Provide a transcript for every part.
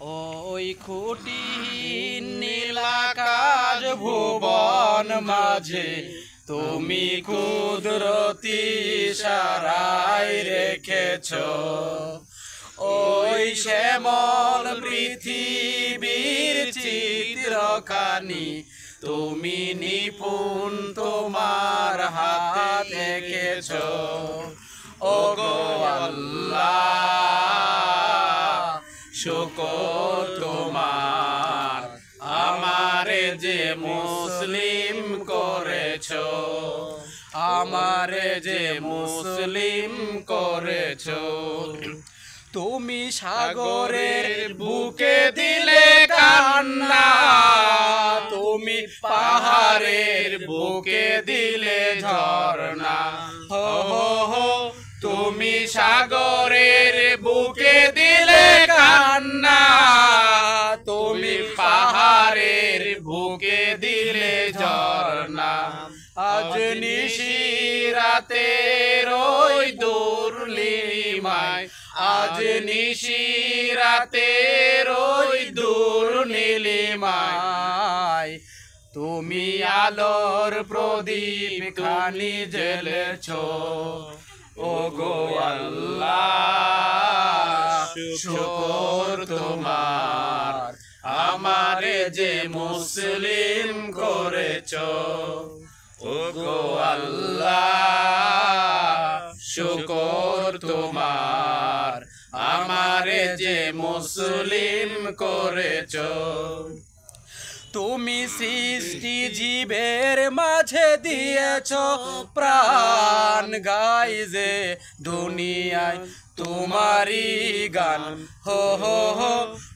ওই খুঁটিহীন নীলাকাশ ভুবন মাঝে তুমি কুদরতি ইশারায় রেখেছ ওই শ্যামল পৃথিবীর চিত্রখানি তুমি নিপুণ তোমার হাতে এঁকেছ। ওগো আল্লাহ শুকর তোমার আমারে যে মুসলিম করেছ, আমারে যে মুসলিম করেছ। তুমি সাগরের বুকে দিলে কান্না, তুমি পাহাড়ের বুকে দিলে ঝর্ণা। হো হো হো তুমি সাগরের বুকে দিলে কান্না, তুমি পাহাড়ের বুকে দিলে ঝর্ণা। আজ নিশিরাতের ওই দূর নীলিমায়, আজ নিশিরাতের ওই দূর নীলিমায় তুমি আলোর প্রদীপ খানি জ্বেলেছ। ওগো আল্লাহ শুকর তোমার আমারে যে মুসলিম করেছ। ওগো আল্লাহ শুকর তোমার আমারে যে মুসলিম করেছ। তুমি সৃষ্টি জীবের মাঝে দিয়েছ প্রাণ, গাই যে দুনিয়ায় তোমারি গান। হো হো হো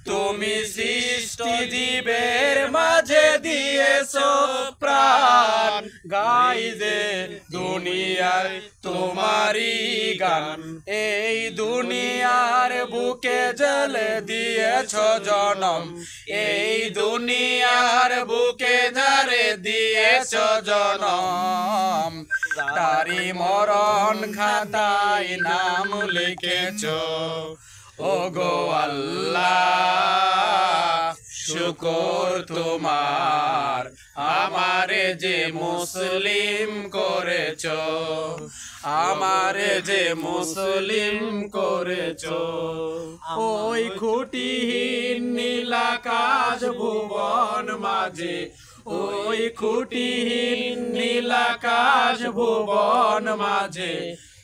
তুমি সৃষ্টি জীবের মাঝে দিয়েছ প্রাণ, গাই যে দুনিয়ায় তোমারি গান। এই দুনিয়ার বুকে জলে দিয়েছ জনম, এই দুনিয়ার বুকে যারে দিয়েছ জনম, তারি মরণ খাতায় নাম লিখেছ। ওগো আল্লাহ শুকর তোমার আমারে যে মুসলিম করেছ, আমারে যে মুসলিম করেছ। ওই খুঁটিহীন নীলাকাশ ভুবন মাঝে, ওই খুঁটিহীন নীলাকাশ ভুবন মাঝে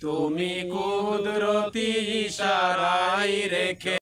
তুমি কুদরতি ইশারায় রেখে